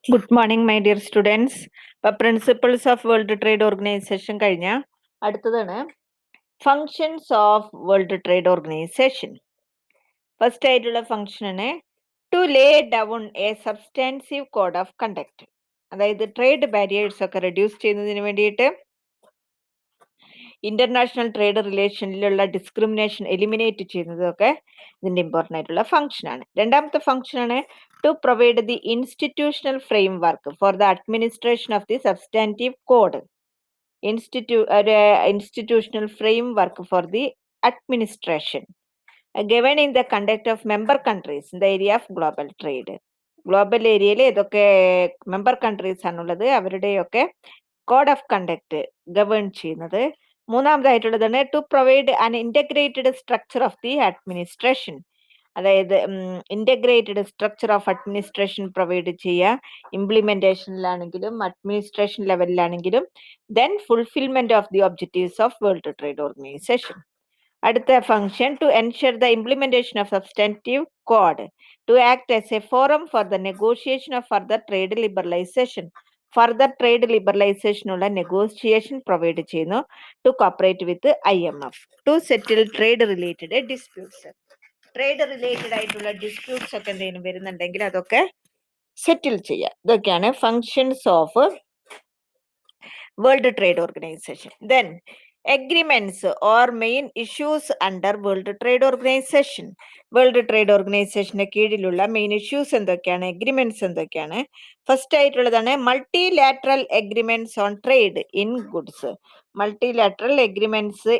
Good morning, my dear students. Principles of World Trade Organization കഴിഞ്ഞ അടുത്തതാണ് functions of World Trade Organization. First ആയിട്ടുള്ള function ആണ് to lay down a substantive code of conduct. അതായത് trade barriers ഒക്കെ reduce ചെയ്യുന്നതിന് വേണ്ടിയിട്ട് international trade റിലേഷനിലുള്ള discrimination eliminate ചെയ്യുന്നതൊക്കെ ഇതിന്റെ ഇമ്പോർട്ടൻ്റ് ആയിട്ടുള്ള ഫംഗ്ഷൻ ആണ്. രണ്ടാമത്തെ ഫംഗ്ഷൻ ആണ് to provide the institutional framework for the administration of the substantive code. Institutional framework for the administration governing the conduct of member countries in the area of global trade. Global ഏരിയയിൽ ഏതൊക്കെ member countries ആണുള്ളത് അവരുടെയൊക്കെ code of conduct govern ചെയ്യുന്നത്. മൂന്നാമതായിട്ടുള്ളതാണ് to provide an integrated structure of the administration. അതായത് integrated structure of administration provide ചെയ്യുക, ഇംപ്ലിമെന്റേഷനിലാണെങ്കിലും administration ലെവലിലാണെങ്കിലും. Then fulfilment of the objectives of World Trade Organization. അടുത്ത function to ensure the implementation of substantive code, to act as a forum for the negotiation of further trade liberalisation. Further trade ലിബറലൈസേഷനുള്ള negotiation provide ചെയ്യുന്നു. To cooperate with IMF to settle trade related disputes. Trade related ആയിട്ടുള്ള disputes ഒക്കെ എന്തെങ്കിലും വരുന്നുണ്ടെങ്കിൽ അതൊക്കെ settle ചെയ്യുക. ഇതൊക്കെയാണ് functions of World Trade Organization. Then agreements or main issues under World Trade Organization. World Trade ഓർഗനൈസേഷന്റെ കീഴിലുള്ള മെയിൻ ഇഷ്യൂസ് എന്തൊക്കെയാണ്, അഗ്രിമെന്റ്സ് എന്തൊക്കെയാണ്? ഫസ്റ്റ് ആയിട്ടുള്ളതാണ് multilateral agreements on trade in goods. Multilateral agreements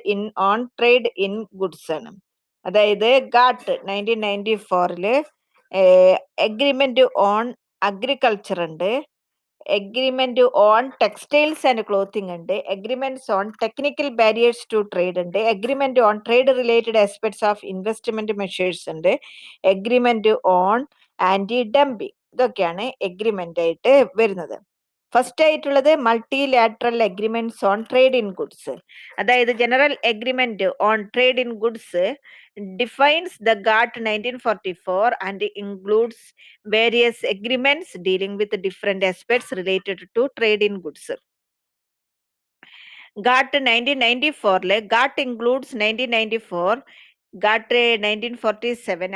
on trade in goods ആണ്. അതായത് GATT 1994 agreement on agriculture ഉണ്ട്, agreement on textiles and clothing ഉണ്ട്, agreements on technical barriers to trade ഉണ്ട്, agreement on trade related aspects of investment measures ഉണ്ട്, agreement on anti dumping. ഇതൊക്കെയാണ് agreement ആയിട്ട് വരുന്നത്. First ആയിട്ടുള്ളത് multilateral agreements on trade in goods. അതായത് general agreement on trade in goods defines the GATT 1944 and includes various agreements dealing with different aspects related to trade in goods. GATT 1994 GATT includes 1994 GATT 1947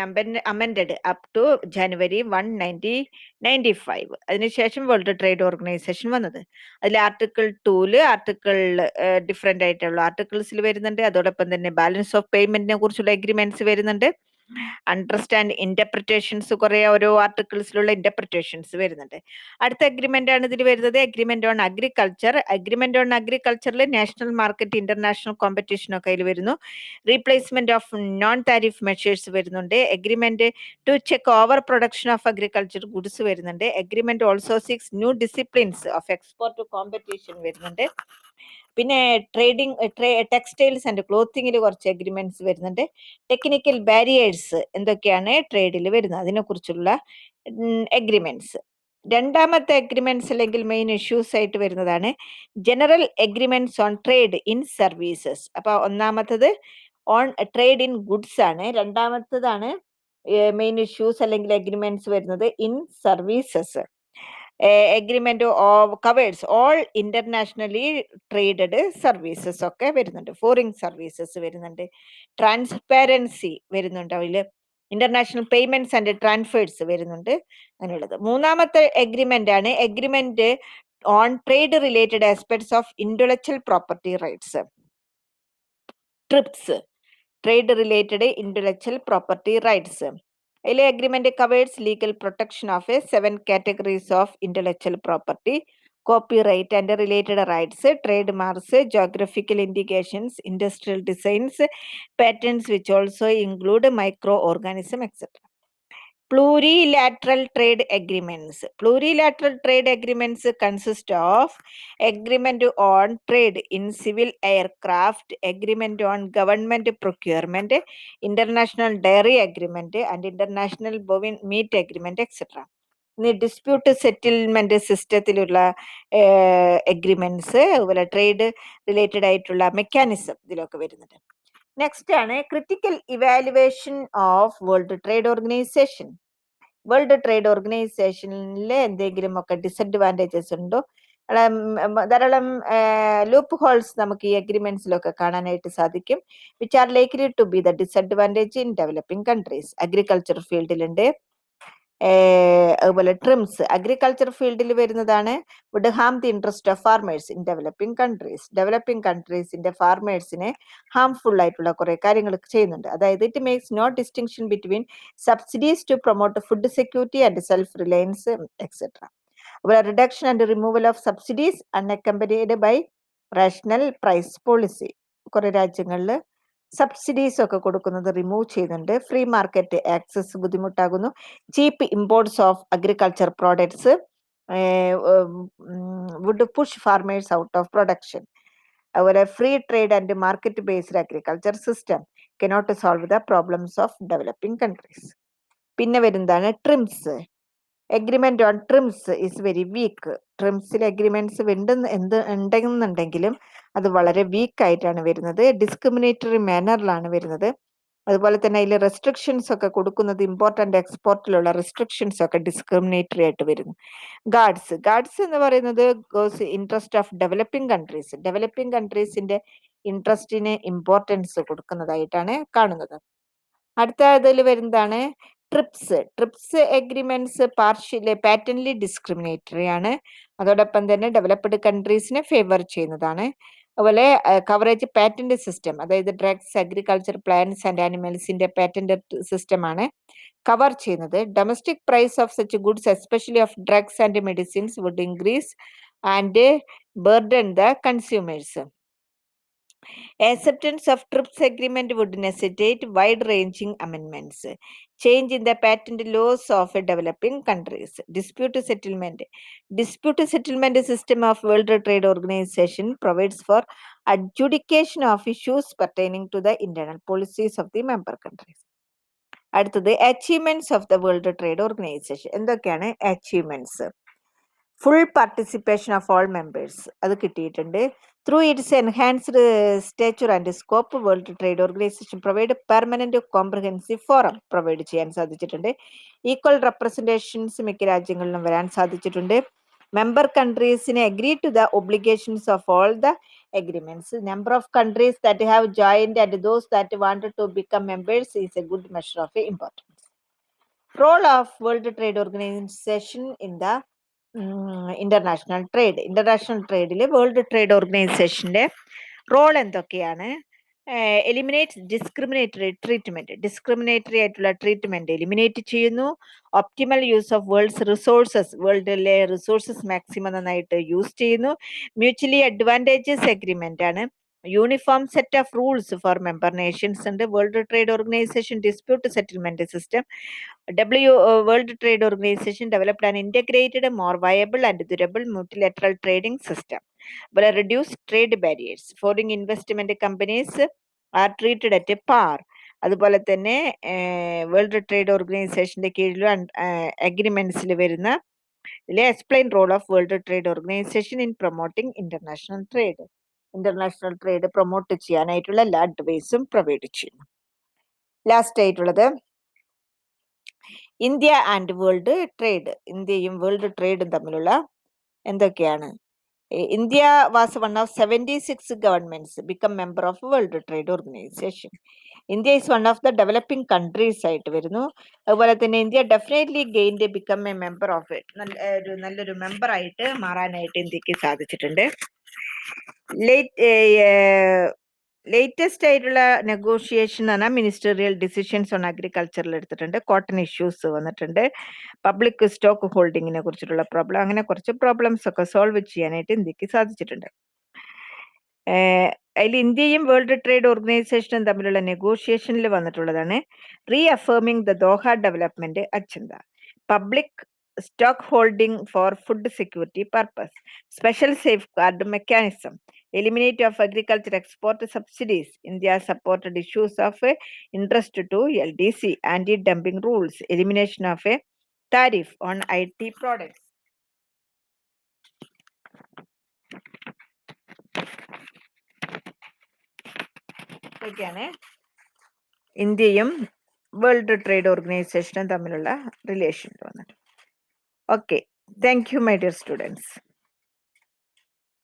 amended up to January 1, 1995. അതിനുശേഷം world Trade organisation വന്നത്. അതിൽ article 2 article different ആയിട്ടുള്ള ആർട്ടിക്കിൾസിൽ വരുന്നുണ്ട്. അതോടൊപ്പം തന്നെ balance of പേയ്മെന്റിനെ കുറിച്ചുള്ള agreements വരുന്നുണ്ട്. Understand interpretations കുറെ ഓരോ ആർട്ടിക്കിൾസിലുള്ള ഇന്റർപ്രിറ്റേഷൻസ് വരുന്നുണ്ട്. അടുത്ത അഗ്രിമെന്റ് ആണ് ഇതിൽ വരുന്നത് agreement on agriculture. Agreement on അഗ്രികൾച്ചറിൽ നാഷണൽ മാർക്കറ്റ്, ഇന്റർനാഷണൽ കോമ്പറ്റീഷൻ ഒക്കെ അതിൽ വരുന്നു. Replacement of non tariff measures വരുന്നുണ്ട്. Agreement to check over production of agriculture goods വരുന്നുണ്ട്. Agreement also six new disciplines of export competition വരുന്നുണ്ട്. പിന്നെ ടെക്സ്റ്റൈൽസ് ആൻഡ് ക്ലോത്തിങ്ങിൽ കുറച്ച് agreements വരുന്നുണ്ട്. ടെക്നിക്കൽ ബാരിയേഴ്സ് എന്തൊക്കെയാണ് ട്രേഡിൽ വരുന്നത് അതിനെക്കുറിച്ചുള്ള അഗ്രിമെന്റ്സ്. രണ്ടാമത്തെ അഗ്രിമെന്റ്സ് അല്ലെങ്കിൽ മെയിൻ ഇഷ്യൂസ് ആയിട്ട് വരുന്നതാണ് general agreements on trade in services. അപ്പൊ ഒന്നാമത്തത് ഓൺ ട്രേഡ് ഇൻ ഗുഡ്സ് ആണ്. രണ്ടാമത്തതാണ് മെയിൻ ഇഷ്യൂസ് അല്ലെങ്കിൽ അഗ്രിമെന്റ്സ് വരുന്നത് in services. Agreement covers all internationally traded services ഒക്കെ വരുന്നുണ്ട്. ഫോറിൻ സർവീസസ് വരുന്നുണ്ട്. ട്രാൻസ്പാരൻസി വരുന്നുണ്ട്. അതിൽ ഇന്റർനാഷണൽ പേയ്മെന്റ്സ് ആൻഡ് ട്രാൻസ്ഫേഴ്സ് വരുന്നുണ്ട്. അങ്ങനെയുള്ളത്. മൂന്നാമത്തെ അഗ്രിമെന്റ് ആണ് agreement on trade related aspects of intellectual property rights. TRIPS, trade related intellectual property rights. അതിലെ agreement covers legal protection of 7 categories of intellectual property, copyright and related rights, trade marks, geographical indications, industrial designs, patents which also include micro organism, etc. Plurilateral trade agreements. Plurilateral trade agreements consist of agreement on trade in civil aircraft, agreement on government procurement, international dairy agreement, and international bovine meat agreement, etc. Dispute settlement സിസ്റ്റത്തിലുള്ള agreements, അതുപോലെ trade related ആയിട്ടുള്ള mechanism ഇതിലൊക്കെ വരുന്നുണ്ട്. Next ആണ് critical evaluation of World Trade Organization. World Trade ഓർഗനൈസേഷനിൽ എന്തെങ്കിലുമൊക്കെ disadvantages ഉണ്ടോ? ധാരാളം ലൂപ്പ് ഹോൾസ് നമുക്ക് ഈ അഗ്രിമെന്റ്സിലൊക്കെ കാണാനായിട്ട് സാധിക്കും. Which are likely to be the disadvantage in developing countries. Agriculture ഫീൽഡിലുണ്ട്. അതുപോലെ ട്രിംസ് അഗ്രികൾച്ചർ ഫീൽഡിൽ വരുന്നതാണ്. Would harm the interest of farmers in developing countries. Developing കൺട്രീസിന്റെ ഫാർമേഴ്സിനെ ഹാംഫുൾ ആയിട്ടുള്ള കുറെ കാര്യങ്ങൾ ചെയ്യുന്നുണ്ട്. അതായത് it makes no distinction between subsidies to promote food security and self reliance etcetera. അതുപോലെ reduction and removal of subsidies unaccompanied by rational price policy. കുറെ രാജ്യങ്ങളിൽ സബ്സിഡീസ് ഒക്കെ കൊടുക്കുന്നത് റിമൂവ് ചെയ്യുന്നുണ്ട്. ഫ്രീ മാർക്കറ്റ് ആക്സസ് ബുദ്ധിമുട്ടാകുന്നു. Cheap imports of agriculture products would push farmers out of production. അതുപോലെ free trade and market based agriculture system cannot solve the problems of developing countries. പിന്നെ വരുന്നതാണ് TRIMS. Agreement on TRIMS is very weak. ട്രിംസിൽ എഗ്രിമെന്റ്സ് ഉണ്ടെന്നുണ്ടെങ്കിലും അത് വളരെ week ആയിട്ടാണ് വരുന്നത്. ഡിസ്ക്രിമിനേറ്ററി മാനറിലാണ് വരുന്നത്. അതുപോലെ തന്നെ അതിൽ റെസ്ട്രിക്ഷൻസ് ഒക്കെ കൊടുക്കുന്നത് ഇമ്പോർട്ടന്റ് എക്സ്പോർട്ടിലുള്ള റെസ്ട്രിക്ഷൻസ് ഒക്കെ ഡിസ്ക്രിമിനേറ്ററി ആയിട്ട് വരുന്നു. ഗാഡ്സ് എന്ന് പറയുന്നത് interest of developing countries. Developing കൺട്രീസിന്റെ ഇൻട്രസ്റ്റിന് ഇമ്പോർട്ടൻസ് കൊടുക്കുന്നതായിട്ടാണ് കാണുന്നത്. അടുത്ത ഇതിൽ വരുന്നതാണ് ട്രിപ്സ് എഗ്രിമെന്റ്സ് പാറ്റൻലി ഡിസ്ക്രിമിനേറ്ററി ആണ്. അതോടൊപ്പം തന്നെ ഡെവലപ്ഡ് കൺട്രീസിനെ ഫേവർ ചെയ്യുന്നതാണ്. അതുപോലെ കവറേജ് പാറ്റന്റ് സിസ്റ്റം, അതായത് ഡ്രഗ്സ്, അഗ്രികൾച്ചർ പ്ലാന്റ്സ് ആൻഡ് ആനിമൽസിന്റെ പാറ്റന്റ് സിസ്റ്റമാണ് കവർ ചെയ്യുന്നത്. Domestic price of such goods especially of drugs and medicines would increase and burden the consumers. Acceptance of TRIPS agreement would necessitate wide-ranging amendments. Change in the patent laws of developing countries. Dispute settlement system of World Trade Organization provides for adjudication of issues pertaining to the internal policies of the member countries. അടുത്തത് achievements of the World Trade Organization. എന്തൊക്കെയാണ് achievements? Full participation of all members അത് കിട്ടിയിട്ടുണ്ട്. Through its enhanced stature and scope World Trade Organization provide permanent comprehensive forum provide ചെയ്യാൻ സാധിച്ചിട്ടുണ്ട്. Equal representations മിക്ക രാജ്യങ്ങളിലും വരാൻ സാധിച്ചിട്ടുണ്ട്. മെമ്പർ കൺട്രീസിനെ agree to the obligations of all the agreements. Number of countries that have joined and those that wanted to become members is a good measure of importance. Role of World Trade Organization in the international ട്രേഡിൽ World Trade ഓർഗനൈസേഷന്റെ role എന്തൊക്കെയാണ്? Eliminate discriminatory ആയിട്ടുള്ള treatment eliminate ചെയ്യുന്നു. Optimal use of വേൾഡിലെ resources maximum നന്നായിട്ട് use ചെയ്യുന്നു. Mutually advantages agreement ആണ്. Uniform set of rules for member nations ഉണ്ട്. World Trade Organization dispute settlement system. World Trade Organization developed an integrated, more viable and durable multilateral trading system. But reduced trade barriers. Foreign investment companies are treated at a par. അതുപോലെ തന്നെ world Trade ഓർഗനൈസേഷന്റെ കീഴിലും അഗ്രിമെന്റ്സിൽ വരുന്ന explain role of World Trade Organisation in promoting international trade promote ചെയ്യാനായിട്ടുള്ള എല്ലാ അഡ്വൈസും provide ചെയ്യുന്നു. ലാസ്റ്റ് ആയിട്ടുള്ളത് ഇന്ത്യ ആൻഡ് വേൾഡ് ട്രേഡ്. ഇന്ത്യയും വേൾഡ് ട്രേഡും തമ്മിലുള്ള എന്തൊക്കെയാണ്? India was one of 76 governments become member of World Trade Organisation. India is one of the developing countries ആയിട്ട് വരുന്നു. അതുപോലെ തന്നെ India definitely gained become a member of it. നല്ലൊരു member ആയിട്ട് മാറാനായിട്ട് ഇന്ത്യക്ക് സാധിച്ചിട്ടുണ്ട്. ലേറ്റസ്റ്റ് ആയിട്ടുള്ള നെഗോഷിയേഷൻ എന്ന് പറഞ്ഞാൽ മിനിസ്റ്റീരിയൽ ഡിസിഷൻസ് ഓൺ അഗ്രികൾച്ചറിൽ എടുത്തിട്ടുണ്ട്. കോട്ടൺ ഇഷ്യൂസ് വന്നിട്ടുണ്ട്. പബ്ലിക് സ്റ്റോക്ക് ഹോൾഡിങ്ങിനെ കുറിച്ചിട്ടുള്ള പ്രോബ്ലം, അങ്ങനെ കുറച്ച് പ്രോബ്ലംസ് ഒക്കെ സോൾവ് ചെയ്യാനായിട്ട് ഇന്ത്യക്ക് സാധിച്ചിട്ടുണ്ട്. അതിൽ ഇന്ത്യയും വേൾഡ് ട്രേഡ് ഓർഗനൈസേഷനും തമ്മിലുള്ള നെഗോഷിയേഷനിൽ വന്നിട്ടുള്ളതാണ് reaffirming the Doha development agenda, public stock holding for food security purpose, special safeguard mechanism, eliminate of agriculture export subsidies. India supported issues of interest to LDC, anti-dumping rules, elimination of a tariff on IT products. ഇതൊക്കെയാണ് ഇന്ത്യയും world trade ഓർഗനൈസേഷനും തമ്മിലുള്ള relation വന്നിട്ട്. Okay, thank you my dear students.